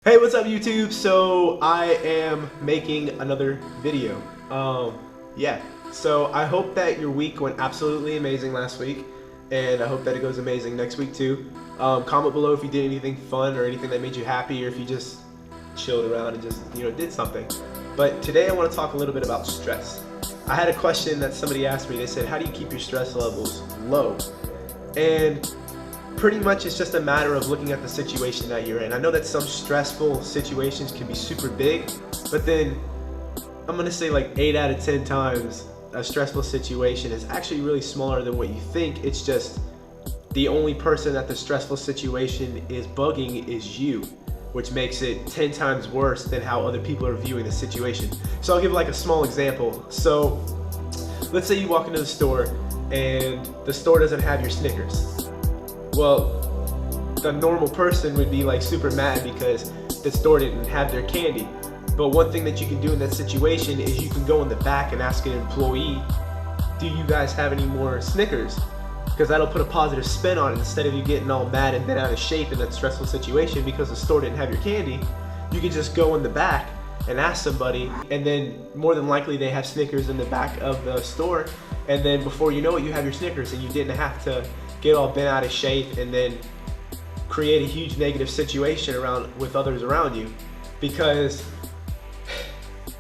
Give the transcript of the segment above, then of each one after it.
Hey, what's up YouTube? So I am making another video. Yeah. So I hope that your week went absolutely amazing last week, and I hope that it goes amazing next week too. Comment below if you did anything fun or anything that made you happy, or if you just chilled around and just did something. But today I want to talk a little bit about stress. I had a question that somebody asked me. They said, "How do you keep your stress levels low?" And pretty much it's just a matter of looking at the situation that you're in. I know that some stressful situations can be super big, but then I'm gonna say like 8 out of 10 times a stressful situation is actually really smaller than what you think. It's just the only person that the stressful situation is bugging is you, which makes it 10 times worse than how other people are viewing the situation. So I'll give like a small example. So let's say you walk into the store and the store doesn't have your Snickers. Well, the normal person would be like super mad because the store didn't have their candy. But one thing that you can do in that situation is you can go in the back and ask an employee, "Do you guys have any more Snickers?" Because that'll put a positive spin on it. Instead of you getting all mad and bent out of shape in that stressful situation because the store didn't have your candy, you can just go in the back and ask somebody, and then more than likely they have Snickers in the back of the store, and then before you know it, you have your Snickers, and you didn't have to get all bent out of shape and then create a huge negative situation around with others around you. Because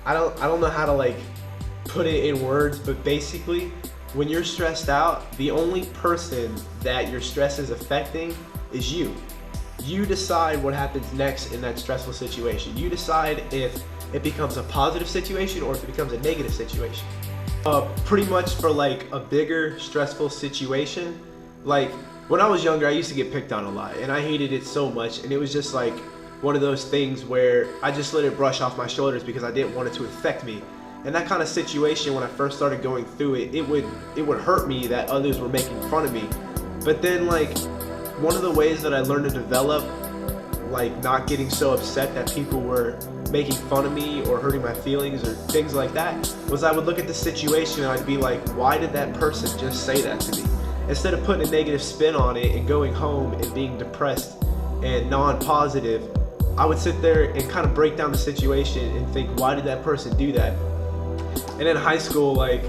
I don't know how to like put it in words, but basically when you're stressed out, the only person that your stress is affecting is you. You decide what happens next in that stressful situation. You decide if it becomes a positive situation or if it becomes a negative situation. Pretty much for like a bigger stressful situation, like when I was younger, I used to get picked on a lot and I hated it so much, and it was just like one of those things where I just let it brush off my shoulders because I didn't want it to affect me. And that kind of situation, when I first started going through it, it would hurt me that others were making fun of me. But then like one of the ways that I learned to develop like not getting so upset that people were making fun of me or hurting my feelings or things like that was I would look at the situation and I'd be like, why did that person just say that to me? Instead of putting a negative spin on it and going home and being depressed and non-positive, I would sit there and kind of break down the situation and think, why did that person do that? And in high school, like,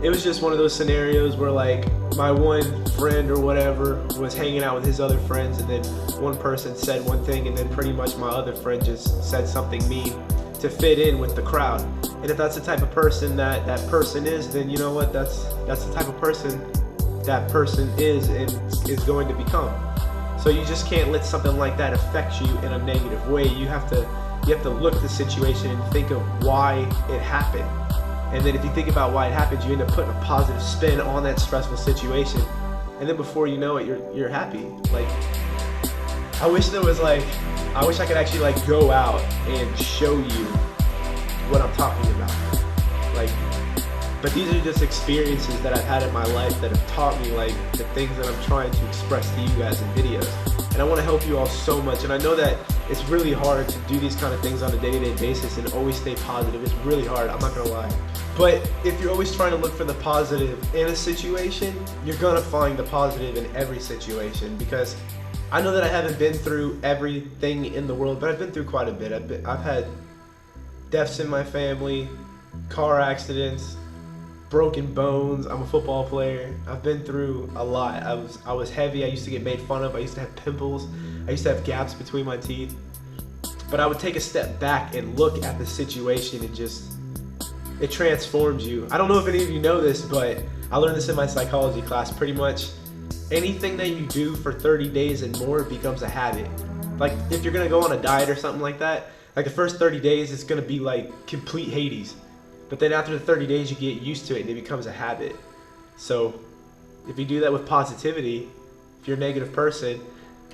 it was just one of those scenarios where like my one friend or whatever was hanging out with his other friends, and then one person said one thing and then pretty much my other friend just said something mean to fit in with the crowd. And if that's the type of person that that person is, then you know what, that's the type of person that person is and is going to become. So you just can't let something like that affect you in a negative way. You have to look at the situation and think of why it happened. And then if you think about why it happened, you end up putting a positive spin on that stressful situation. And then before you know it, you're happy. Like, I wish I could actually like go out and show you what I'm talking about. Like, but these are just experiences that I've had in my life that have taught me like the things that I'm trying to express to you guys in videos. And I want to help you all so much. And I know that it's really hard to do these kind of things on a day-to-day basis and always stay positive. It's really hard, I'm not gonna lie. But if you're always trying to look for the positive in a situation, you're gonna find the positive in every situation. Because I know that I haven't been through everything in the world, but I've been through quite a bit. I've had deaths in my family, car accidents, broken bones. I'm a football player. I've been through a lot. I was heavy. I used to get made fun of. I used to have pimples. I used to have gaps between my teeth. But I would take a step back and look at the situation, and just, it transforms you. I don't know if any of you know this, but I learned this in my psychology class. Pretty much anything that you do for 30 days and more becomes a habit. Like if you're gonna go on a diet or something like that, like the first 30 days it's gonna be like complete Hades. But then after the 30 days, you get used to it and it becomes a habit. So if you do that with positivity, if you're a negative person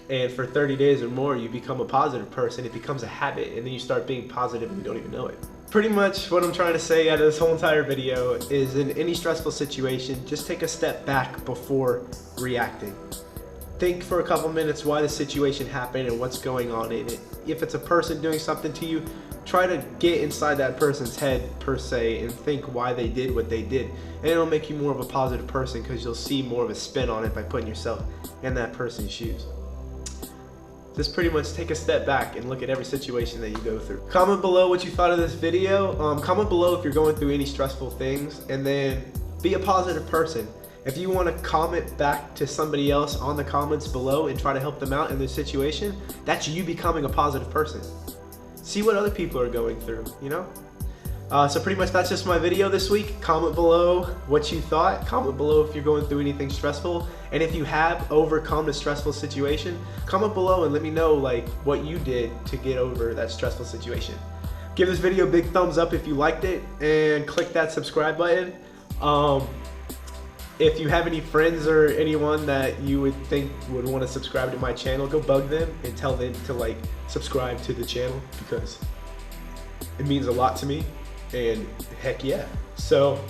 and for 30 days or more you become a positive person, it becomes a habit, and then you start being positive and you don't even know it. Pretty much what I'm trying to say out of this whole entire video is, in any stressful situation, just take a step back before reacting. Think for a couple minutes why the situation happened and what's going on in it. If it's a person doing something to you, try to get inside that person's head per se and think why they did what they did. And it'll make you more of a positive person because you'll see more of a spin on it by putting yourself in that person's shoes. just pretty much take a step back and look at every situation that you go through. Comment below what you thought of this video. Comment below if you're going through any stressful things, and then be a positive person. If you want to comment back to somebody else on the comments below and try to help them out in their situation, that's you becoming a positive person. See what other people are going through, you know? So pretty much that's just my video this week. Comment below what you thought. Comment below if you're going through anything stressful. And if you have overcome a stressful situation, comment below and let me know like what you did to get over that stressful situation. Give this video a big thumbs up if you liked it, and click that subscribe button. If you have any friends or anyone that you would think would want to subscribe to my channel, go bug them and tell them to like subscribe to the channel, because it means a lot to me. And heck yeah. So,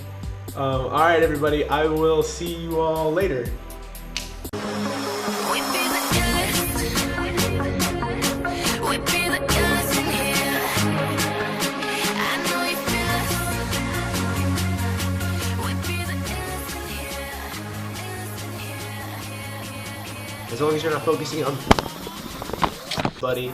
all right, everybody, I will see you all later. As long as you're not focusing on buddy.